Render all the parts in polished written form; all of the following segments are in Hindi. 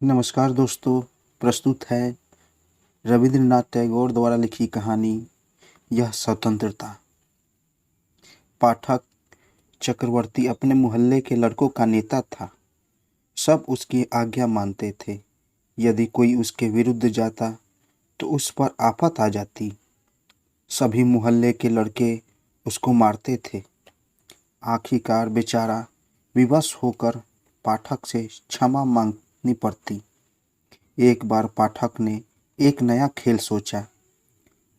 नमस्कार दोस्तों। प्रस्तुत है रविंद्रनाथ टैगोर द्वारा लिखी कहानी यह स्वतंत्रता। पाठक चक्रवर्ती अपने मोहल्ले के लड़कों का नेता था। सब उसकी आज्ञा मानते थे। यदि कोई उसके विरुद्ध जाता तो उस पर आफत आ जाती। सभी मोहल्ले के लड़के उसको मारते थे। आखिरकार बेचारा विवश होकर पाठक से क्षमा मांगनी पड़ती। एक बार पाठक ने एक नया खेल सोचा।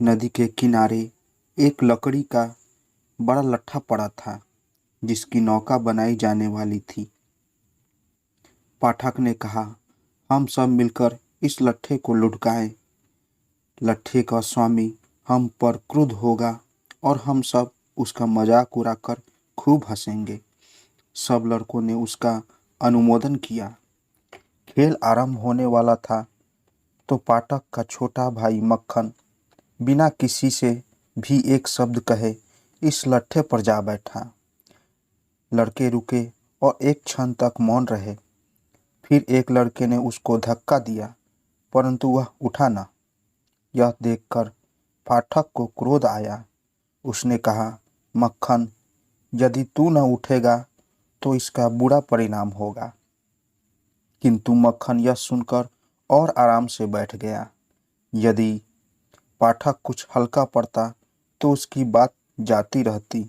नदी के किनारे एक लकड़ी का बड़ा लट्ठा पड़ा था जिसकी नौका बनाई जाने वाली थी। पाठक ने कहा, हम सब मिलकर इस लट्ठे को लुढ़काएं। लट्ठे का स्वामी हम पर क्रुद्ध होगा और हम सब उसका मजाक उड़ाकर खूब हंसेंगे। सब लड़कों ने उसका अनुमोदन किया। खेल आरंभ होने वाला था तो पाठक का छोटा भाई मक्खन बिना किसी से भी एक शब्द कहे इस लट्ठे पर जा बैठा। लड़के रुके और एक क्षण तक मौन रहे। फिर एक लड़के ने उसको धक्का दिया परंतु वह उठा न। यह देखकर पाठक को क्रोध आया। उसने कहा, मक्खन, यदि तू न उठेगा तो इसका बुरा परिणाम होगा। किंतु मक्खन यह सुनकर और आराम से बैठ गया। यदि पाठक कुछ हल्का पड़ता तो उसकी बात जाती रहती।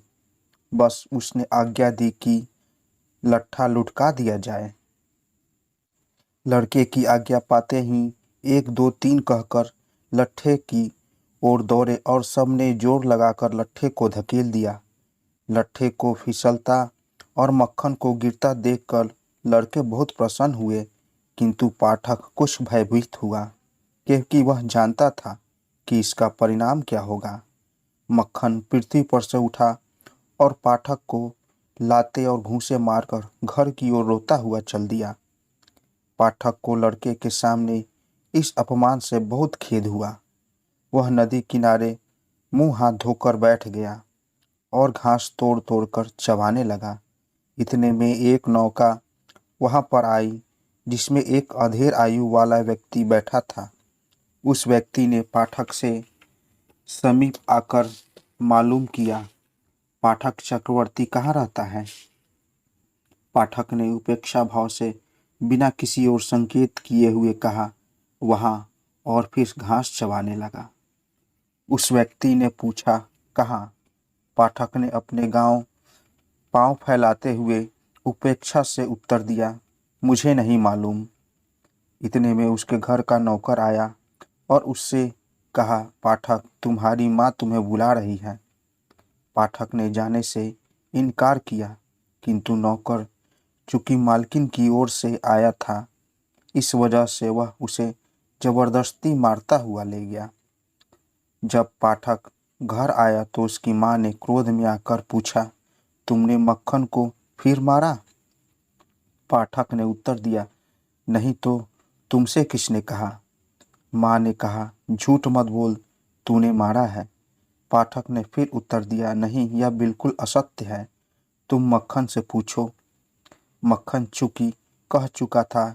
बस उसने आज्ञा दी कि लट्ठा लुढ़का दिया जाए। लड़के की आज्ञा पाते ही 1 2 3 कहकर लट्ठे की ओर दौड़े और सबने जोर लगाकर लट्ठे को धकेल दिया। लट्ठे को फिसलता और मक्खन को गिरता देखकर लड़के बहुत प्रसन्न हुए, किंतु पाठक कुछ भयभीत हुआ क्योंकि वह जानता था कि इसका परिणाम क्या होगा। मक्खन पृथ्वी पर से उठा और पाठक को लाते और घूंसे मारकर घर की ओर रोता हुआ चल दिया। पाठक को लड़के के सामने इस अपमान से बहुत खेद हुआ। वह नदी किनारे मुंह हाथ धोकर बैठ गया और घास तोड़ तोड़ कर चबाने लगा। इतने में एक नौका वहां पर आई जिसमें एक अधेड़ आयु वाला व्यक्ति बैठा था। उस व्यक्ति ने पाठक से समीप आकर मालूम किया, पाठक चक्रवर्ती कहाँ रहता है। पाठक ने उपेक्षा भाव से बिना किसी और संकेत किए हुए कहा, वहाँ, और फिर घास चबाने लगा। उस व्यक्ति ने पूछा, कहाँ? पाठक ने अपने गांव पांव फैलाते हुए उपेक्षा से उत्तर दिया, मुझे नहीं मालूम। इतने में उसके घर का नौकर आया और उससे कहा, पाठक, तुम्हारी माँ तुम्हें बुला रही है। पाठक ने जाने से इनकार किया, किंतु नौकर चूंकि मालकिन की ओर से आया था, इस वजह से वह उसे जबरदस्ती मारता हुआ ले गया। जब पाठक घर आया तो उसकी माँ ने क्रोध में आकर पूछा, तुमने मक्खन को फिर मारा? पाठक ने उत्तर दिया, नहीं तो तुमसे किसने कहा? माँ ने कहा, झूठ मत बोल, तूने मारा है। पाठक ने फिर उत्तर दिया, नहीं, यह बिल्कुल असत्य है, तुम मक्खन से पूछो। मक्खन चूंकि कह चुका था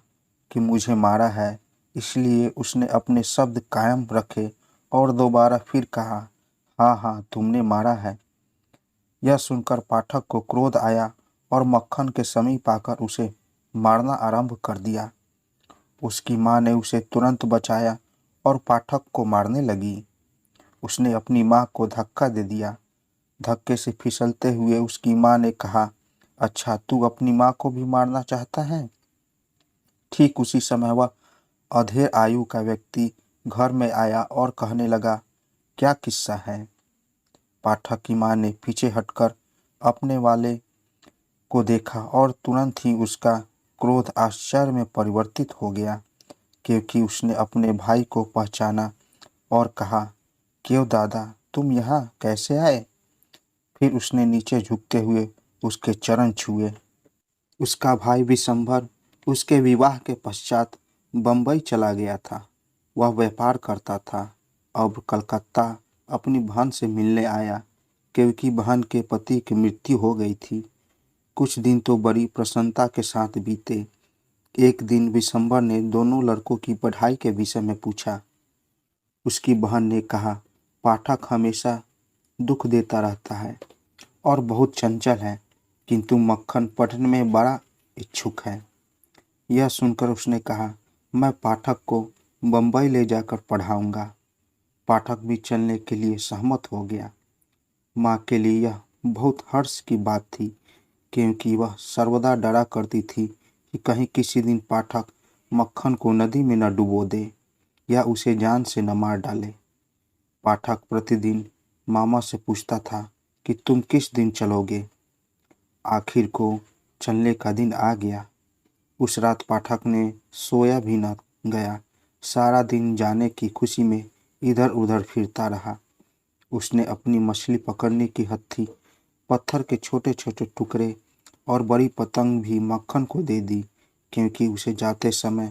कि मुझे मारा है, इसलिए उसने अपने शब्द कायम रखे और दोबारा फिर कहा, हाँ हाँ, तुमने मारा है। यह सुनकर पाठक को क्रोध आया और मक्खन के समीप आकर उसे मारना आरंभ कर दिया। उसकी माँ ने उसे तुरंत बचाया और पाठक को मारने लगी। उसने अपनी माँ को धक्का दे दिया। धक्के से फिसलते हुए उसकी माँ ने कहा, अच्छा, तू अपनी माँ को भी मारना चाहता है? ठीक उसी समय वह अधेड़ आयु का व्यक्ति घर में आया और कहने लगा, क्या किस्सा है? पाठक की माँ ने पीछे हटकर अपने वाले को देखा और तुरंत ही उसका क्रोध आश्चर्य में परिवर्तित हो गया, क्योंकि उसने अपने भाई को पहचाना और कहा, क्यों दादा, तुम यहाँ कैसे आए? फिर उसने नीचे झुकते हुए उसके चरण छुए। उसका भाई विशंभर उसके विवाह के पश्चात बंबई चला गया था। वह व्यापार करता था। अब कलकत्ता अपनी बहन से मिलने आया, क्योंकि बहन के पति की मृत्यु हो गई थी। कुछ दिन तो बड़ी प्रसन्नता के साथ बीते, एक दिन विशंबर ने दोनों लड़कों की पढ़ाई के विषय में पूछा। उसकी बहन ने कहा, पाठक हमेशा दुख देता रहता है और बहुत चंचल है, किंतु मक्खन पढ़ने में बड़ा इच्छुक है। यह सुनकर उसने कहा, मैं पाठक को बंबई ले जाकर पढ़ाऊंगा। पाठक भी चलने के लिए सहमत हो गया। माँ के लिए यह बहुत हर्ष की बात थी, क्योंकि वह सर्वदा डरा करती थी कि कहीं किसी दिन पाठक मक्खन को नदी में न डुबो दे या उसे जान से न मार डाले। पाठक प्रतिदिन मामा से पूछता था कि तुम किस दिन चलोगे। आखिर को चलने का दिन आ गया। उस रात पाठक ने सोया भी न गया। सारा दिन जाने की खुशी में इधर उधर फिरता रहा। उसने अपनी मछली पकड़ने की हत्थी, पत्थर के छोटे छोटे टुकड़े और बड़ी पतंग भी मक्खन को दे दी, क्योंकि उसे जाते समय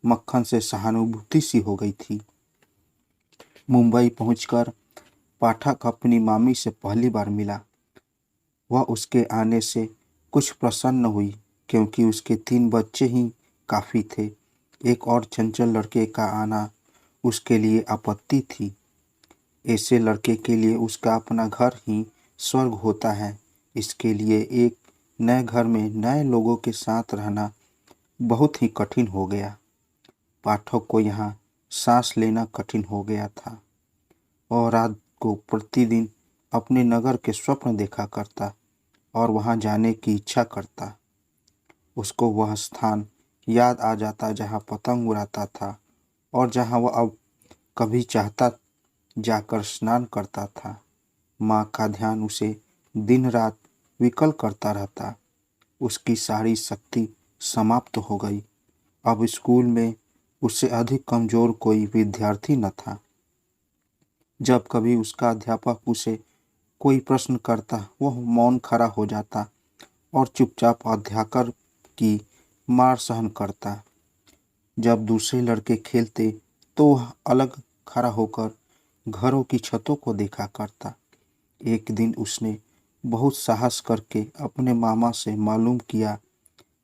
मक्खन से सहानुभूति सी हो गई थी। मुंबई पहुंचकर पाठक अपनी मामी से पहली बार मिला। वह उसके आने से कुछ प्रसन्न हुई, क्योंकि उसके 3 बच्चे ही काफ़ी थे। एक और चंचल लड़के का आना उसके लिए आपत्ति थी। ऐसे लड़के के लिए उसका अपना घर ही स्वर्ग होता है। इसके लिए एक नए घर में नए लोगों के साथ रहना बहुत ही कठिन हो गया। पाठक को यहाँ सांस लेना कठिन हो गया था और रात को प्रतिदिन अपने नगर के स्वप्न देखा करता और वहाँ जाने की इच्छा करता। उसको वह स्थान याद आ जाता जहाँ पतंग उड़ाता था और जहाँ वह अब कभी चाहता जाकर स्नान करता था। माँ का ध्यान उसे दिन रात विकल करता रहता। उसकी सारी शक्ति समाप्त हो गई। अब स्कूल में उससे अधिक कमज़ोर कोई विद्यार्थी न था। जब कभी उसका अध्यापक उसे कोई प्रश्न करता, वह मौन खड़ा हो जाता और चुपचाप अध्यापक की मार सहन करता। जब दूसरे लड़के खेलते तो वह अलग खड़ा होकर घरों की छतों को देखा करता। एक दिन उसने बहुत साहस करके अपने मामा से मालूम किया,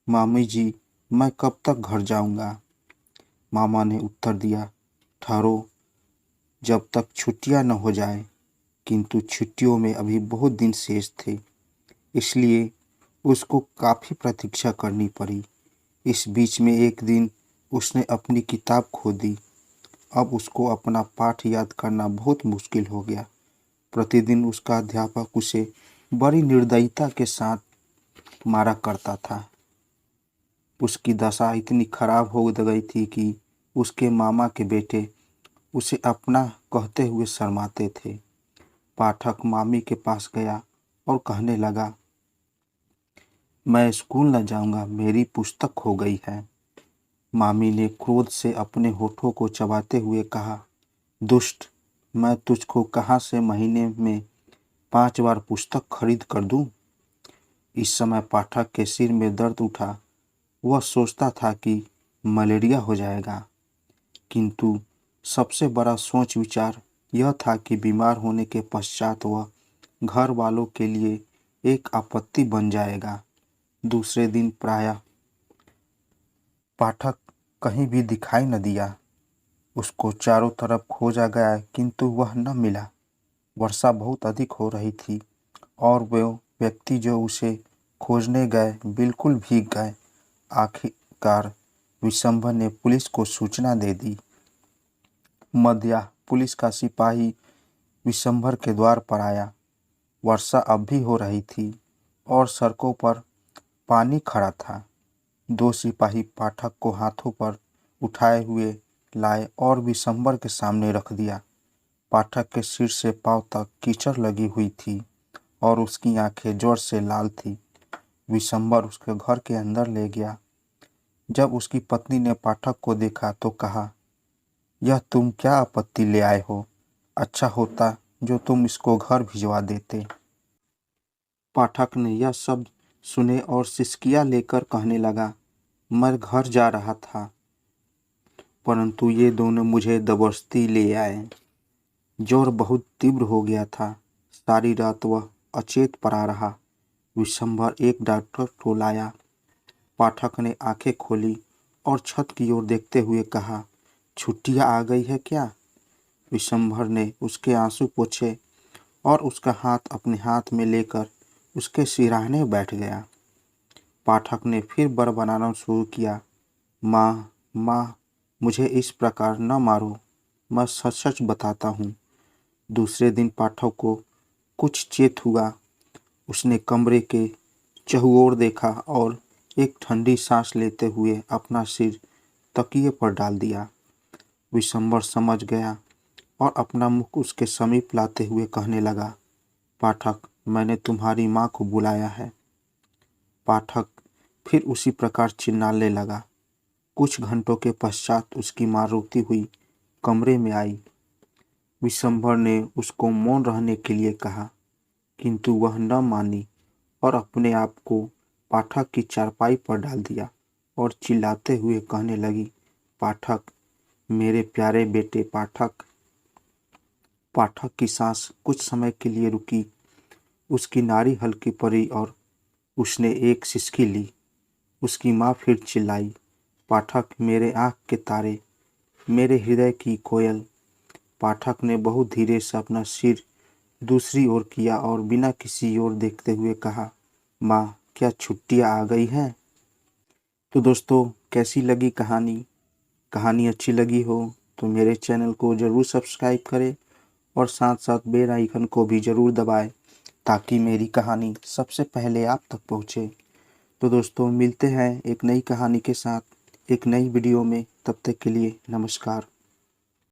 मामी जी, मैं कब तक घर जाऊंगा। मामा ने उत्तर दिया, ठहरो, जब तक छुट्टियां न हो जाए। किंतु छुट्टियों में अभी बहुत दिन शेष थे, इसलिए उसको काफ़ी प्रतीक्षा करनी पड़ी। इस बीच में एक दिन उसने अपनी किताब खो दी। अब उसको अपना पाठ याद करना बहुत मुश्किल हो गया। प्रतिदिन उसका अध्यापक उसे बड़ी निर्दयता के साथ मारा करता था। उसकी दशा इतनी खराब हो गई थी कि उसके मामा के बेटे उसे अपना कहते हुए शर्माते थे। पाठक मामी के पास गया और कहने लगा, मैं स्कूल न जाऊंगा, मेरी पुस्तक खो गई है। मामी ने क्रोध से अपने होठों को चबाते हुए कहा, दुष्ट, मैं तुझको कहाँ से महीने में 5 बार पुस्तक खरीद कर दूं। इस समय पाठक के सिर में दर्द उठा। वह सोचता था कि मलेरिया हो जाएगा, किंतु सबसे बड़ा सोच विचार यह था कि बीमार होने के पश्चात वह घर वालों के लिए एक आपत्ति बन जाएगा। दूसरे दिन प्रायः पाठक कहीं भी दिखाई न दिया। उसको चारों तरफ खोजा गया, किंतु वह न मिला। वर्षा बहुत अधिक हो रही थी और वे व्यक्ति जो उसे खोजने गए बिल्कुल भीग गए। आखिरकार विशंभर ने पुलिस को सूचना दे दी। मध्याह्न पुलिस का सिपाही विशंभर के द्वार पर आया। वर्षा अब भी हो रही थी और सड़कों पर पानी खड़ा था। 2 सिपाही पाठक को हाथों पर उठाए हुए लाए और विशंभर के सामने रख दिया। पाठक के सिर से पांव तक कीचड़ लगी हुई थी और उसकी आंखें जोर से लाल थी। विशंभर उसके घर के अंदर ले गया। जब उसकी पत्नी ने पाठक को देखा तो कहा, यह तुम क्या आपत्ति ले आए हो? अच्छा होता जो तुम इसको घर भिजवा देते। पाठक ने यह शब्द सुने और सिसकियां लेकर कहने लगा, मैं घर जा रहा था, परंतु ये दोनों मुझे जबरदस्ती ले आए। जोर बहुत तीव्र हो गया था। सारी रात वह अचेत पड़ा रहा। विशंभर एक डॉक्टर को लाया। पाठक ने आंखें खोली और छत की ओर देखते हुए कहा, छुट्टियाँ आ गई है क्या? विशंभर ने उसके आंसू पोंछे और उसका हाथ अपने हाथ में लेकर उसके सिरहाने बैठ गया। पाठक ने फिर बड़बड़ाना शुरू किया, माँ माँ, मुझे इस प्रकार न मारो, मैं सच सच बताता हूँ। दूसरे दिन पाठक को कुछ चेत हुआ। उसने कमरे के चहुओर देखा और एक ठंडी सांस लेते हुए अपना सिर तकिए पर डाल दिया। विशंभर समझ गया और अपना मुख उसके समीप लाते हुए कहने लगा, पाठक, मैंने तुम्हारी माँ को बुलाया है। पाठक फिर उसी प्रकार चिल्लाने लगा। कुछ घंटों के पश्चात उसकी माँ रोती हुई कमरे में आई। विशंभर ने उसको मौन रहने के लिए कहा, किंतु वह न मानी और अपने आप को पाठक की चारपाई पर डाल दिया और चिल्लाते हुए कहने लगी, पाठक, मेरे प्यारे बेटे पाठक। पाठक की सांस कुछ समय के लिए रुकी। उसकी नाड़ी हल्की पड़ी और उसने एक सिसकी ली। उसकी माँ फिर चिल्लाई, पाठक, मेरे आँख के तारे, मेरे हृदय की कोयल। पाठक ने बहुत धीरे से अपना सिर दूसरी ओर किया और बिना किसी ओर देखते हुए कहा, माँ, क्या छुट्टियाँ आ गई हैं? तो दोस्तों, कैसी लगी कहानी? कहानी अच्छी लगी हो तो मेरे चैनल को ज़रूर सब्सक्राइब करें और साथ साथ बेल आइकन को भी ज़रूर दबाएं ताकि मेरी कहानी सबसे पहले आप तक पहुँचे। तो दोस्तों, मिलते हैं एक नई कहानी के साथ एक नई वीडियो में। तब तक के लिए नमस्कार।